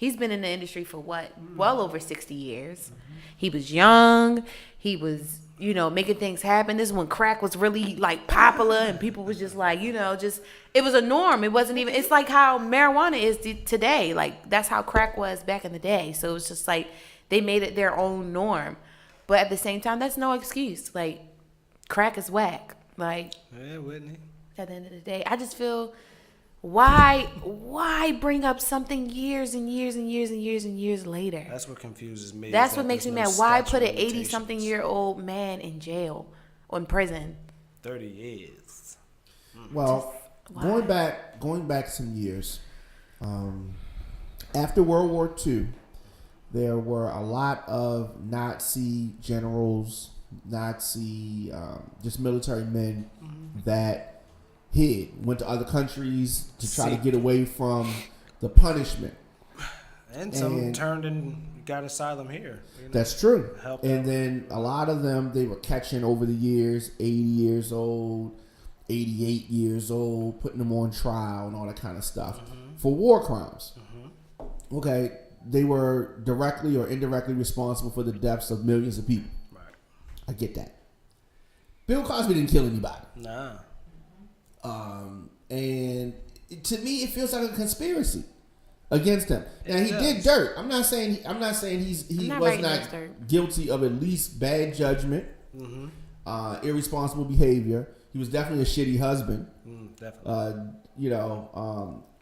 He's been in the industry for what? Well over 60 years. He was young. He was, making things happen. This is when crack was really like popular and people was just like, it was a norm. It wasn't even, it's like how marijuana is today. Like that's how crack was back in the day. So it's just like they made it their own norm. But at the same time, that's no excuse. Like crack is whack. Like, yeah, Whitney. At the end of the day, I just feel why bring up something years and years and years and years and years later? That's what confuses me. That's what makes me mad. Why put an 80-something-year-old man in jail or in prison? 30 years. Well, going back some years, after World War II, there were a lot of Nazi generals, just military men that went to other countries to try to get away from the punishment. And some turned and got asylum here. That's true. And then a lot of them, they were catching over the years, 80 years old, 88 years old, putting them on trial and all that kind of stuff for war crimes. Okay, they were directly or indirectly responsible for the deaths of millions of people. Right. I get that. Bill Cosby didn't kill anybody. Nah. And to me, it feels like a conspiracy against him. Now he did dirt. I'm not saying he was not guilty of at least bad judgment, irresponsible behavior. He was definitely a shitty husband. Definitely.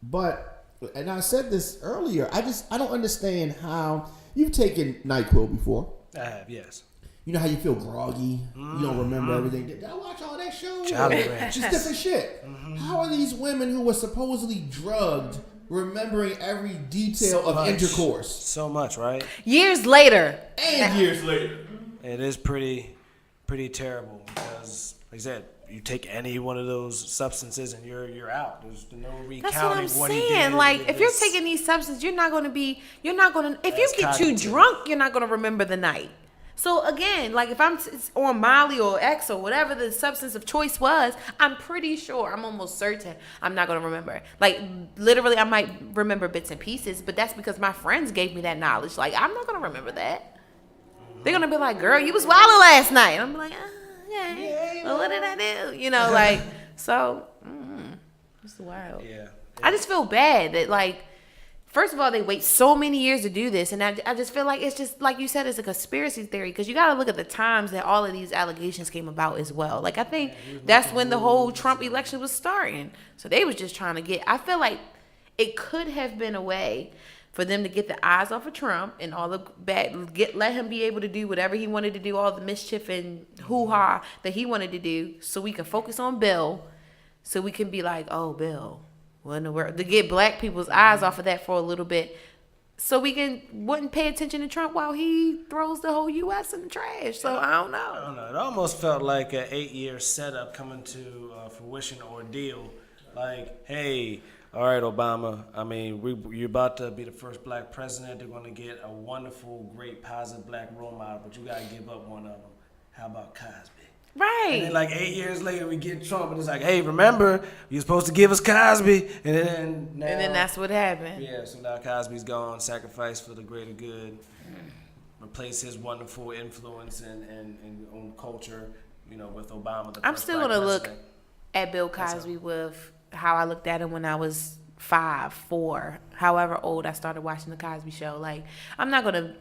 But and I said this earlier. I don't understand how you've taken NyQuil before. I have, yes. You know how you feel groggy? You don't remember everything. Did I watch all that show? Jolly Ranchers. Just different shit. How are these women who were supposedly drugged remembering every detail of intercourse? So much, right? Years later. It is pretty terrible because, like I said, you take any one of those substances and you're out. There's no recounting That's what I'm what saying. he did. Like, if you're taking these substances, if you get too drunk, you're not going to remember the night. So again, like if I'm on Molly or X or whatever the substance of choice was, I'm pretty sure, I'm almost certain I'm not going to remember. Like literally, I might remember bits and pieces, but that's because my friends gave me that knowledge. Like I'm not going to remember that. They're going to be like, girl, you was wild last night. And I'm like, okay. Well, what did I do? So, it's wild. Yeah. I just feel bad that first of all, they wait so many years to do this, and I just feel like it's just, like you said, it's a conspiracy theory, because you got to look at the times that all of these allegations came about as well. Like, I think that's when the whole Trump election was starting. So they was just trying to I feel like it could have been a way for them to get the eyes off of Trump and all the let him be able to do whatever he wanted to do, all the mischief and hoo-ha that he wanted to do, so we can focus on Bill, so we can be like, oh, Bill. Well, in the world, to get black people's eyes off of that for a little bit, so we wouldn't pay attention to Trump while he throws the whole U.S. in the trash. So I don't know. It almost felt like an 8-year setup coming to fruition ordeal. Like, hey, all right, Obama. I mean, you're about to be the first black president. They're going to get a wonderful, great, positive black role model, but you got to give up one of them. How about Cosby? Right. And then 8 years later, we get Trump, and it's like, hey, remember, you're supposed to give us Cosby. And then that's what happened. Yeah, so now Cosby's gone, sacrificed for the greater good, replace his wonderful influence and on culture, with Obama. I'm still going to look at Bill Cosby with how I looked at him when I was 5, 4, however old I started watching the Cosby Show. Like, I'm not going to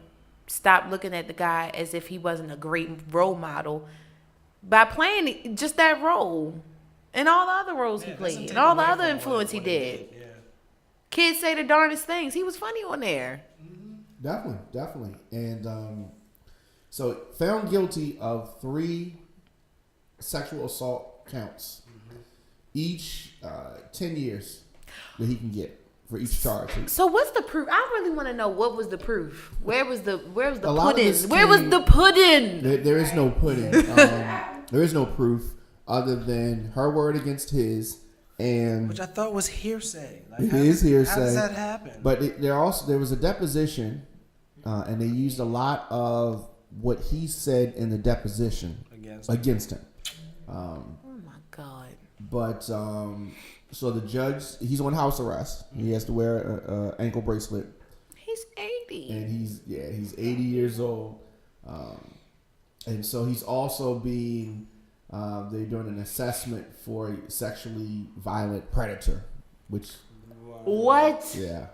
stop looking at the guy as if he wasn't a great role model by playing just that role and all the other roles he played and all the other influence he did. Yeah. Kids say the darndest things. He was funny on there. Definitely. And so found guilty of 3 sexual assault counts, each 10 years that he can get for each charge. So what's the proof? I really want to know what was the proof. Where was the pudding? Where was the pudding? There is no pudding. There is no proof other than her word against his, and which I thought was hearsay. It is hearsay. How does that happen? But there was a deposition, and they used a lot of what he said in the deposition against him. Oh my God! But so the judge, he's on house arrest. He has to wear an ankle bracelet. And he's 80 years old. And so he's also being, they're doing an assessment for a sexually violent predator, which. What? Yeah.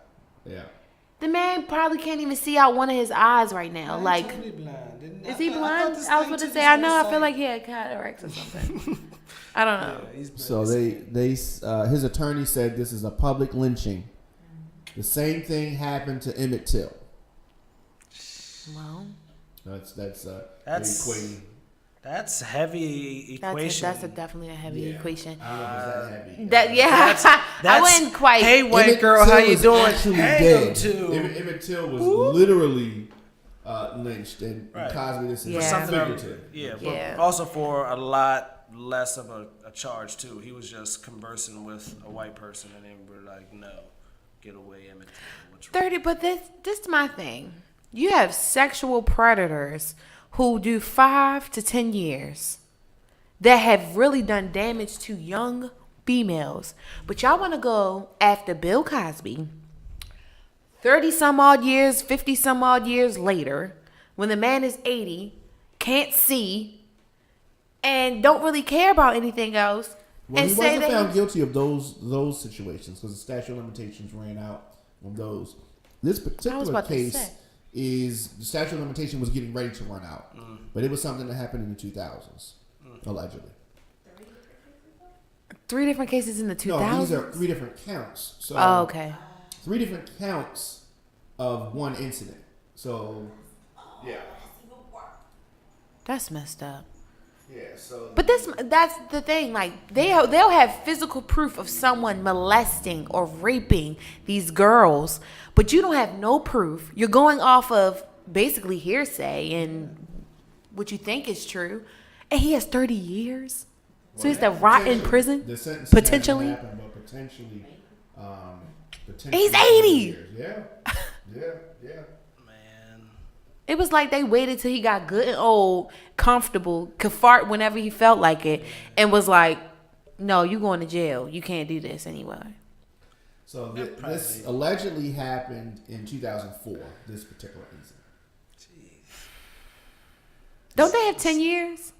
The man probably can't even see out one of his eyes right now. Man, Like, totally blind, didn't is I? he I blind? thought I was about to say, I know. I feel like like he had cataracts or something. I don't know. yeah, he's So his attorney said this is a public lynching. The same thing happened to Emmett Till. Well, That's That's- That's heavy equation. that's definitely a heavy equation. I don't know if it's that heavy. That I That's- wouldn't quite. Hey, white Emmett girl, Till how you was doing? actually Hey, dead. too. Emmett Till was literally lynched, and Right. Cosby this is Yeah. Something figurative. but Yeah. also for a lot less of a charge too. He was just conversing with a white person, and they were like, "No, get away, Emmett Till." What's wrong? 30, but this is my thing. You have sexual predators who do 5 to 10 years that have really done damage to young females. But y'all want to go after Bill Cosby 30 some odd years, 50 some odd years later, when the man is 80, can't see, and don't really care about anything else. Well, and he say wasn't found that guilty of those situations because the statute of limitations ran out on those. This particular about to case say. is the statute of limitation was getting ready to run out, but it was something that happened in the 2000s, allegedly. 3 different cases in the 2000s. No, these are 3 different counts. So Oh, okay. 3 different counts of one incident. So yeah, That's messed up. yeah. So But that's the thing. Like they'll have physical proof of someone molesting or raping these girls, but you don't have no proof. You're going off of basically hearsay and what you think is true. And he has 30 years, so he has to rot in prison the sentence potentially. hasn't happened, but potentially. He's 80. years. Yeah. Man, It was like they waited till he got good and old, comfortable, could fart whenever he felt like it, and was like, "No, you going to jail. You can't do this anyway." So this allegedly happened in 2004. This particular incident. Don't they have 10 years?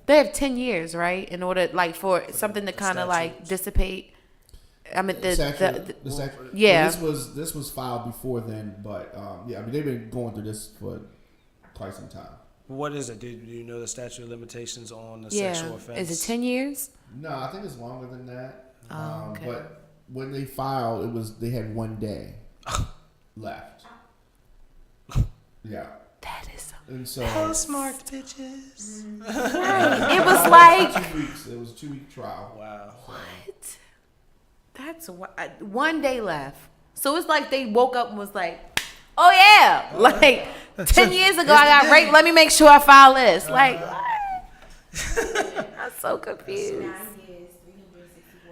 They have 10 years, right? In order, like, for something to kind of like dissipate. I mean, the statute, yeah. Well, this was filed before then, but yeah, I mean they've been going through this for quite some time. what is it? Do you know the statute of limitations on the Yeah. sexual offense? Is it 10 years? No, I think it's longer than that. Oh, okay. But when they filed, they had 1 day left. Yeah, That is and so Smart bitches. right. It was like 2 weeks. It was a 2-week trial. Wow. what? That's 1 day left. So it's like they woke up and was like, "Oh yeah, like 10 years ago I got raped. Let me make sure I file this." Like, what? I'm so confused.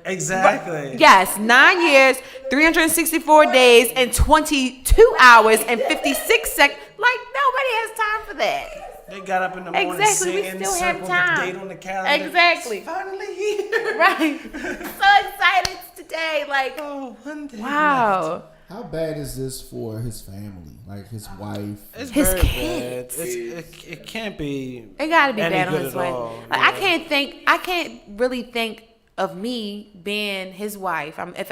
Exactly. Yes, 9 years, 364 days, and 22 hours and 56 seconds. Like, nobody has time for that. They got up in the morning Exactly, we singing, still have circled time. the date on the calendar. Exactly. It's finally here. Right. So excited today. Like, Oh, 1 day. wow. How bad is this for his family? Like his wife? It's His very kids. bad. It can't be. It gotta be any bad on good his at wife. all. Like, Yeah. I can't really think of me being his wife. If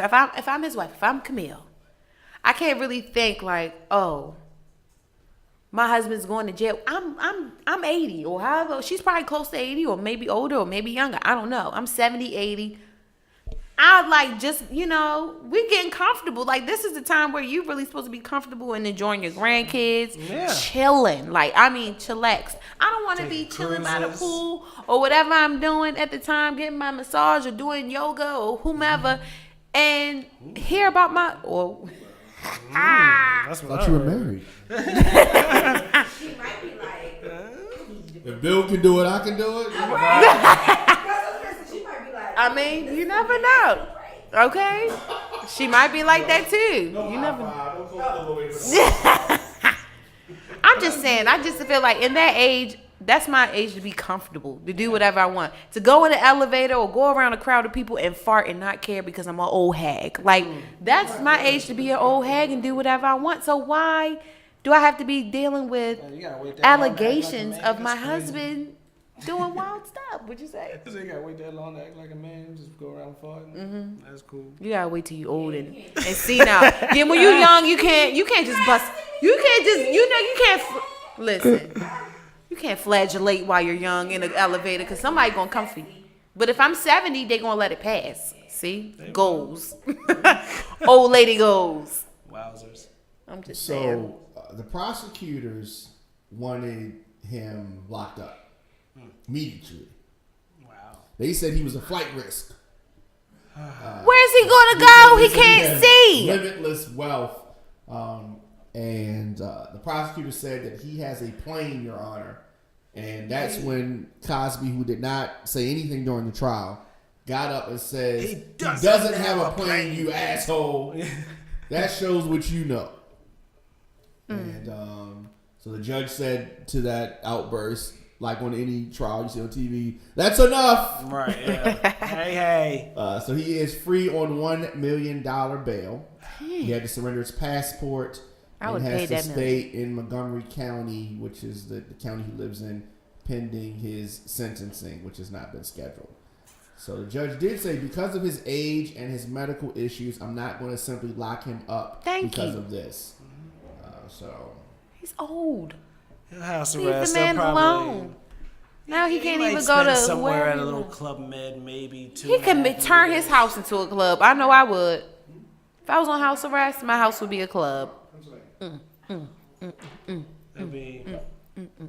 I'm his wife, if I'm Camille, I can't really think like, oh, my husband's going to jail. I'm 80 or however. She's probably close to 80 or maybe older or maybe younger. I don't know. I'm 70, 80. I'd like just, we're getting comfortable. Like, this is the time where you're really supposed to be comfortable and enjoying your grandkids, Yeah. chilling. Like, I mean, chillax. I don't want to be Taking chilling by the cruises. pool or whatever I'm doing at the time, getting my massage or doing yoga or whomever, and hear about my, or, That's I what thought you were married. If Bill can do it, I can do it. I mean, you never know. Okay? She might be like that too. You never know. I'm just saying, I just feel like in that age, That's my age to be comfortable, to do whatever I want. To go in the elevator or go around a crowd of people and fart and not care because I'm an old hag. Like, that's my age to be an old hag and do whatever I want. So why do I have to be dealing with You gotta wait that long to act like a allegations man. of my That's crazy. husband doing wild stuff? What'd you say? So you gotta wait that long to act like a man, just go around farting. That's cool. You gotta wait till you old and see now. Then when you young, you can't just bust. You can't just, you can't, listen. You can't flagellate while you're young in an elevator because somebody gonna come for you. But if I'm 70, they gonna let it pass. See? Goals. Old lady goals. Wowzers. I'm just saying. So the prosecutors wanted him locked up immediately. Wow. They said he was a flight risk. Where's he gonna go? He They said can't has see. limitless wealth. And the prosecutor said that he has a plane, Your Honor. And that's when Cosby, who did not say anything during the trial, got up and says, he doesn't have a plane, you asshole. That shows what you know. And so the judge said to that outburst, like on any trial you see on TV, that's enough. Right, yeah. hey. So he is free on $1 million bail. He had to surrender his passport. I would and pay has to that stay in Montgomery County, which is the county he lives in, pending his sentencing, which has not been scheduled. So the judge did say, because of his age and his medical issues, I'm not going to simply lock him up because of this. So he's old. House Leave arrest. the man alone. Now he can't even go to somewhere where at a little Club Med, maybe. He can turn his house into a club. I know I would. If I was on house arrest, my house would be a club. That'd be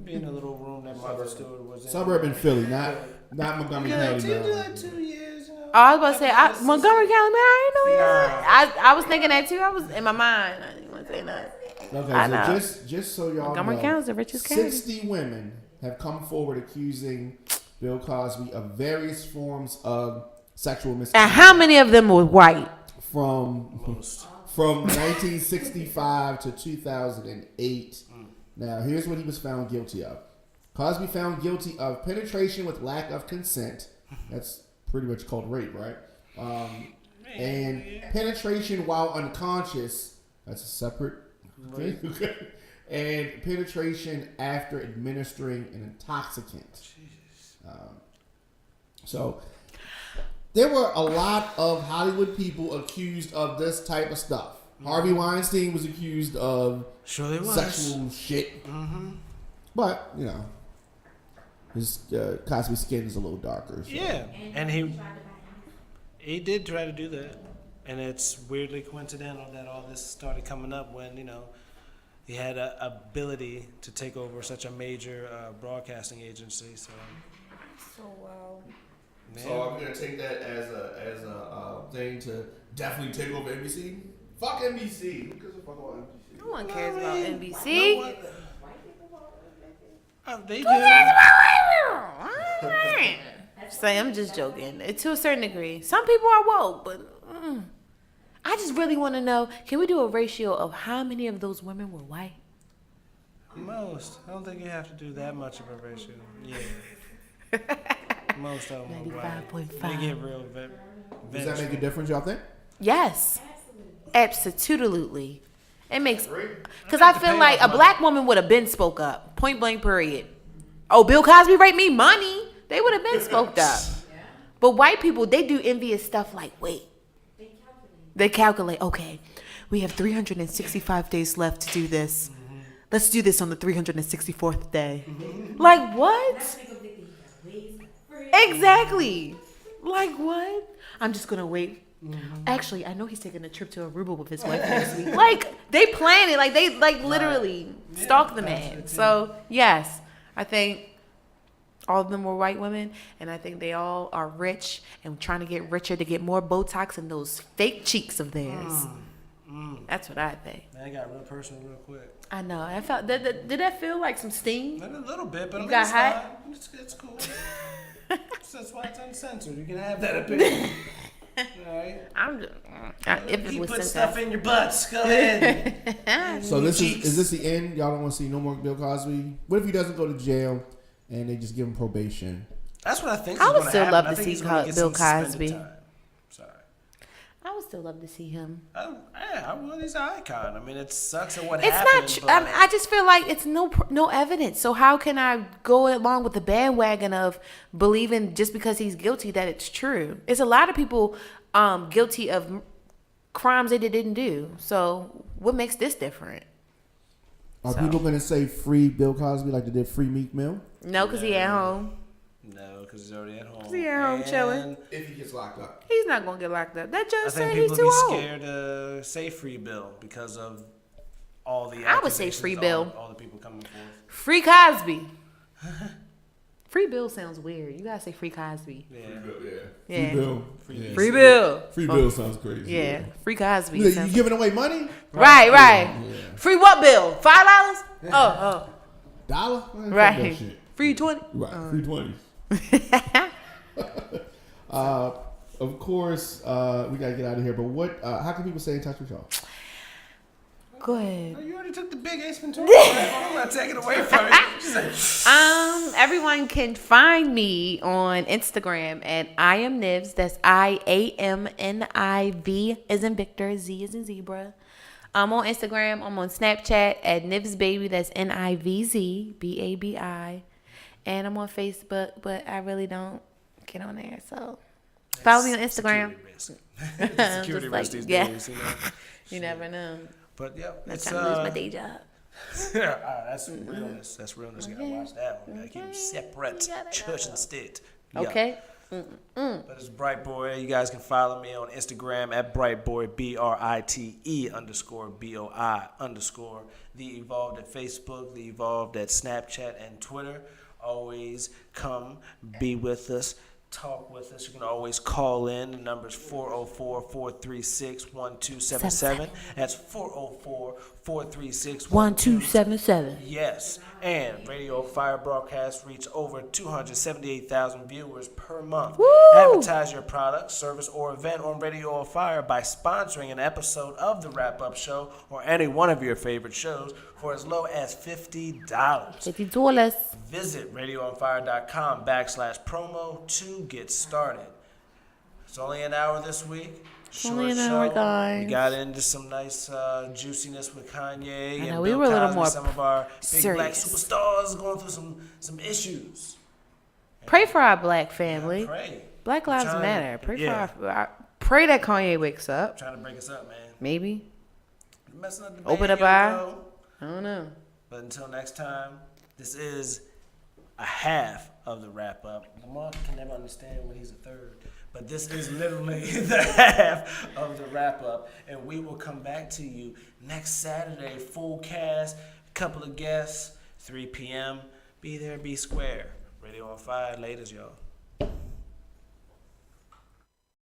in a little room that Martha Stewart was in. suburban Philly, not Montgomery County. Do that 2 years. Oh, I was about to say Montgomery County, man. I didn't know that. I was thinking that too. I was in my mind. I didn't want to say nothing. Okay, so just so y'all Montgomery know, County is the richest county. 60 women have come forward accusing Bill Cosby of various forms of sexual misconduct. And how many of them were white? From 1965 to 2008. Now, here's what he was found guilty of. Cosby found guilty of penetration with lack of consent. That's pretty much called rape, right? And penetration while unconscious. That's a separate thing. And penetration after administering an intoxicant. So there were a lot of Hollywood people accused of this type of stuff. Harvey Weinstein was accused of sexual shit. But, you know, his Cosby's skin is a little darker. So. Yeah, and he did try to do that. And it's weirdly coincidental that all this started coming up when, you know, he had an ability to take over such a major broadcasting agency. So wow. So I'm gonna take that as a thing to definitely take over NBC. Fuck NBC. Who gives a fuck about NBC? No one cares about NBC. They do. Say, I'm just joking. To a certain degree, some people are woke, but I just really want to know. Can we do a ratio of how many of those women were white? Most. I don't think you have to do that much of a ratio. Yeah. Most of them are white. 95.5. They get real Does that make a difference, y'all think? Yes, absolutely. It makes, because I feel like a black woman would have been spoke up, point blank, period. Oh, Bill Cosby raped me, money. They would have been spoke up. But white people, they do envious stuff like, wait. They calculate, okay, we have 365 days left to do this. Let's do this on the 364th day. Like, what? Exactly. Like, what? I'm just going to wait. Actually, I know he's taking a trip to Aruba with his wife next week. Like, they plan it. Like, they literally stalk the man. So, yes, I think all of them were white women, and I think they all are rich and trying to get richer to get more Botox in those fake cheeks of theirs. That's what I think. Man, got real personal real quick. I know. I felt. Did that feel like some sting? A little bit, but You got hot? It's cool. That's why it's uncensored. You can have that opinion. All right. I'm just. If it Keep was putting censored. stuff in your butts. Go ahead. So this is this the end? Y'all don't want to see no more Bill Cosby? What if he doesn't go to jail and they just give him probation. That's what I think. I is would gonna still happen. love I to think see he's gonna get Bill some suspended Cosby. time. Sorry. I would still love to see him. I will. He's an icon. I mean, it sucks at what It's happened. not. But I just feel like it's no evidence. So how can I go along with the bandwagon of believing just because he's guilty that it's true? It's a lot of people guilty of crimes they didn't do. So what makes this different? Are people going to say free Bill Cosby like they did free Meek Mill? No, because he at home. No, because he's already at home. He at home chilling. If he gets locked up. He's not gonna get locked up. That I judge think said he's people too be old. scared to say free Bill because of all the. I would say accusations, free Bill. All the people coming forth. Free Cosby. Free Bill sounds weird. You gotta say free Cosby. Yeah. Yeah. Free Bill. Free Bill. Free Bill sounds crazy. Yeah. Free Cosby. You sounds- giving away money? Right. Yeah. Free what bill? $5? Oh. Dollar? I ain't fuck that Right. shit. Free 20? Right. Free 20. Of course, we gotta get out of here. But what? How can people stay in touch with y'all? Go ahead. You already took the big Ace Ventura. I'm not taking it away from you. Everyone can find me on Instagram at I am Nivs. That's IAMNIV as in Victor, Z as in zebra. I'm on Instagram. I'm on Snapchat at Nivs Baby. That's NIVZ BABI. And I'm on Facebook, but I really don't get on there. So follow me on Instagram. Security Just risk these yeah. days, You never know. But yeah, I'm not it's trying to lose my day job. that's realness. That's realness. You gotta watch that one. You gotta keep them separate, church and state. Yeah. Okay. But it's Bright Boy. You guys can follow me on Instagram at BrightBoy BRITE_BOI_. The Evolved at Facebook, The Evolved at Snapchat and Twitter. Always come be with us. Talk with us. You can always call in. The number is 404-436-1277. That's 404-436-1277. 1277. Yes, and Radio Fire broadcasts reach over 278,000 viewers per month. Woo! Advertise your product, service, or event on Radio Fire by sponsoring an episode of the Wrap-Up Show or any one of your favorite shows for as low as $50. $50. Visit radioonfire.com/promo to get started. It's only an hour this week. Only an hour, guys. We got into some nice juiciness with Kanye and know, Bill we were a little Cosby, more some of our big black serious. superstars going through some issues. Pray for our black family. Yeah, pray. Black lives matter. Pray yeah. for our pray that Kanye wakes up. Trying to break us up, man. Maybe. Messing up the Open band, up eye. yo. I don't know. But until next time, this is a half of the wrap-up. Lamar can never understand when he's a third. But this is literally the half of the wrap-up. And we will come back to you next Saturday. Full cast, couple of guests, 3 p.m. Be there, be square. Radio on Fire. Laters, y'all.